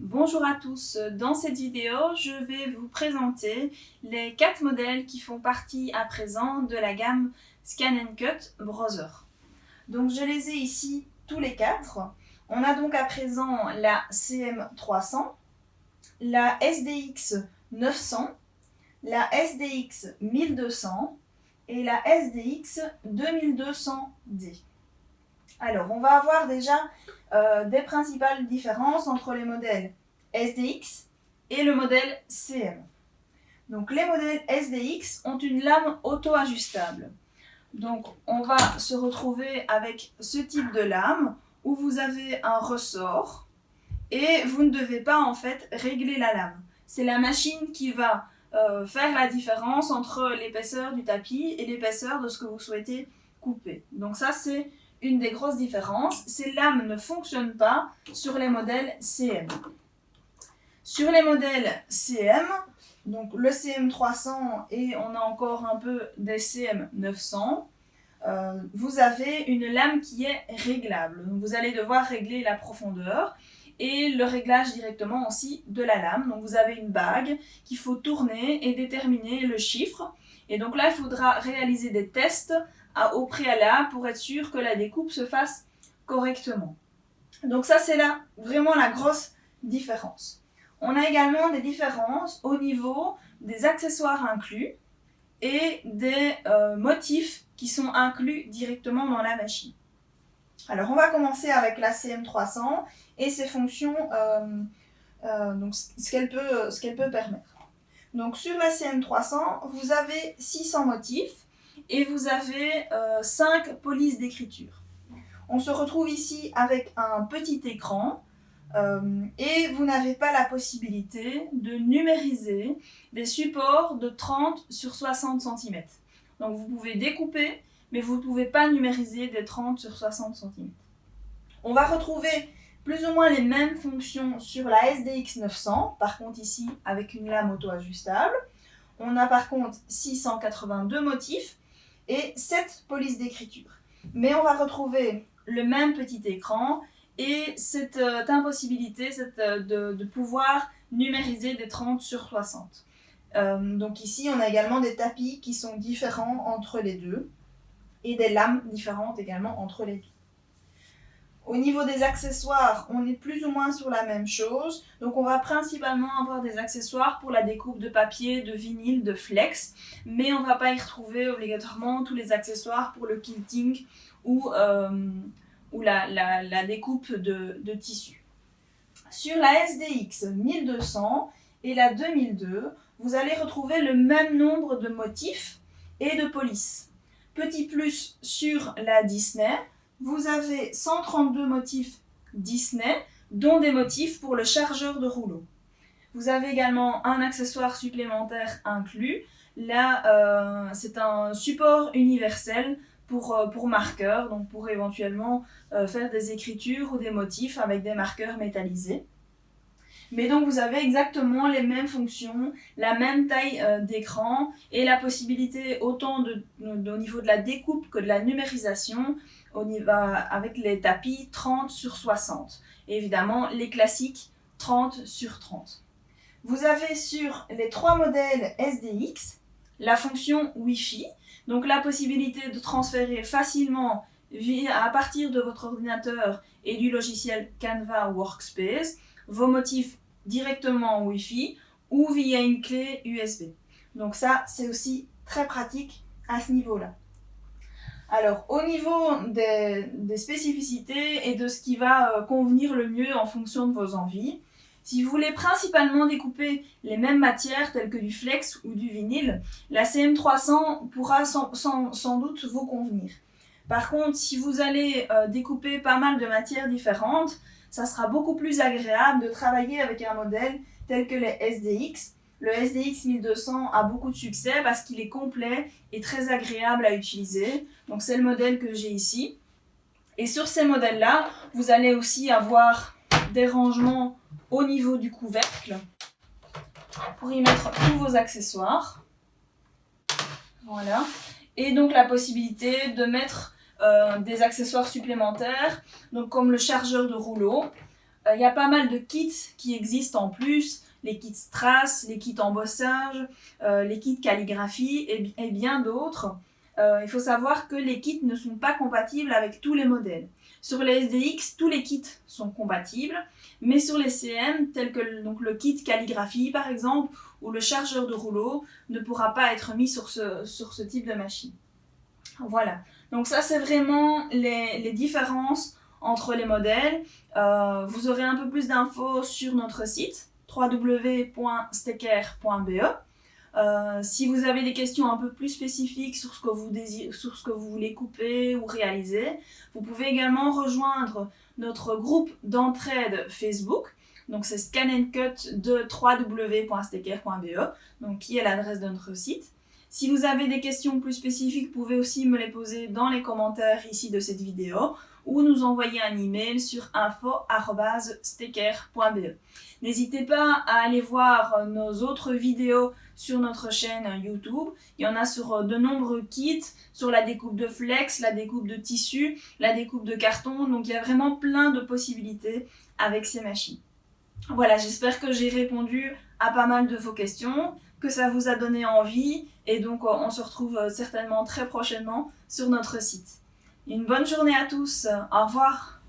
Bonjour à tous, dans cette vidéo je vais vous présenter les 4 modèles qui font partie à présent de la gamme Scan & Cut Browser. Donc je les ai ici tous les 4. On a donc à présent la CM300, la SDX 900, la SDX 1200 et la SDX 2200D. Alors, on va avoir déjà des principales différences entre les modèles SDX et le modèle CM. Donc, les modèles SDX ont une lame auto-ajustable. Donc, on va se retrouver avec ce type de lame où vous avez un ressort et vous ne devez pas en fait régler la lame. C'est la machine qui va faire la différence entre l'épaisseur du tapis et l'épaisseur de ce que vous souhaitez couper. Donc ça, c'est une des grosses différences. Ces lames ne fonctionnent pas sur les modèles CM. Sur les modèles CM, donc le CM300 et on a encore un peu des CM900, vous avez une lame qui est réglable. Donc vous allez devoir régler la profondeur et le réglage directement aussi de la lame. Donc vous avez une bague qu'il faut tourner et déterminer le chiffre. Et donc là, il faudra réaliser des tests au préalable pour être sûr que la découpe se fasse correctement. Donc ça, c'est là vraiment la grosse différence. On a également des différences au niveau des accessoires inclus et des motifs qui sont inclus directement dans la machine. Alors on va commencer avec la CM300 et ses fonctions, donc ce qu'elle peut permettre. Donc sur la CM300, vous avez 600 motifs et vous avez 5 polices d'écriture. On se retrouve ici avec un petit écran et vous n'avez pas la possibilité de numériser des supports de 30 sur 60 cm. Donc vous pouvez découper, mais vous ne pouvez pas numériser des 30 sur 60 cm. On va retrouver plus ou moins les mêmes fonctions sur la SDX 900, par contre ici avec une lame auto-ajustable. On a par contre 682 motifs et 7 polices d'écriture. Mais on va retrouver le même petit écran et cette impossibilité de pouvoir numériser des 30 sur 60. Donc ici, on a également des tapis qui sont différents entre les deux et des lames différentes également entre les deux. Au niveau des accessoires, on est plus ou moins sur la même chose. Donc on va principalement avoir des accessoires pour la découpe de papier, de vinyle, de flex, mais on ne va pas y retrouver obligatoirement tous les accessoires pour le quilting ou la découpe de tissu. Sur la SDX 1200 et la 2002, vous allez retrouver le même nombre de motifs et de polices. Petit plus sur la Disney, vous avez 132 motifs Disney, dont des motifs pour le chargeur de rouleau. Vous avez également un accessoire supplémentaire inclus. Là, c'est un support universel pour marqueurs, donc pour éventuellement faire des écritures ou des motifs avec des marqueurs métallisés. Mais donc vous avez exactement les mêmes fonctions, la même taille d'écran et la possibilité autant au niveau de la découpe que de la numérisation avec les tapis 30 sur 60. Et évidemment les classiques 30 sur 30. Vous avez sur les 3 modèles SDX la fonction Wi-Fi, donc la possibilité de transférer facilement à partir de votre ordinateur et du logiciel Canva Workspace vos motifs directement en Wi-Fi ou via une clé USB. Donc ça, c'est aussi très pratique à ce niveau-là. Alors, au niveau des spécificités et de ce qui va convenir le mieux en fonction de vos envies, si vous voulez principalement découper les mêmes matières telles que du flex ou du vinyle, la CM300 pourra sans doute vous convenir. Par contre, si vous allez découper pas mal de matières différentes, ça sera beaucoup plus agréable de travailler avec un modèle tel que les SDX. Le SDX 1200 a beaucoup de succès parce qu'il est complet et très agréable à utiliser. Donc c'est le modèle que j'ai ici. Et sur ces modèles-là, vous allez aussi avoir des rangements au niveau du couvercle pour y mettre tous vos accessoires. Voilà. Et donc la possibilité de mettre des accessoires supplémentaires, donc comme le chargeur de rouleau, Il y a pas mal de kits qui existent en plus, les kits strass, les kits embossage, les kits calligraphie et bien d'autres. Il faut savoir que les kits ne sont pas compatibles avec tous les modèles. Sur les SDX, tous les kits sont compatibles, mais sur les CM, tels que donc, le kit calligraphie par exemple, ou le chargeur de rouleau, ne pourra pas être mis sur ce type de machine. Voilà, donc ça c'est vraiment les différences entre les modèles. Vous aurez un peu plus d'infos sur notre site www.stecker.be. Si vous avez des questions un peu plus spécifiques sur ce que vous voulez couper ou réaliser, vous pouvez également rejoindre notre groupe d'entraide Facebook. Donc c'est Scan & Cut de www.stecker.be, donc qui est l'adresse de notre site. Si vous avez des questions plus spécifiques, vous pouvez aussi me les poser dans les commentaires ici de cette vidéo ou nous envoyer un email sur info@stecker.be. N'hésitez pas à aller voir nos autres vidéos sur notre chaîne YouTube. Il y en a sur de nombreux kits, sur la découpe de flex, la découpe de tissu, la découpe de carton. Donc il y a vraiment plein de possibilités avec ces machines. Voilà, j'espère que j'ai répondu à pas mal de vos questions, que ça vous a donné envie et donc on se retrouve certainement très prochainement sur notre site. Une bonne journée à tous, au revoir!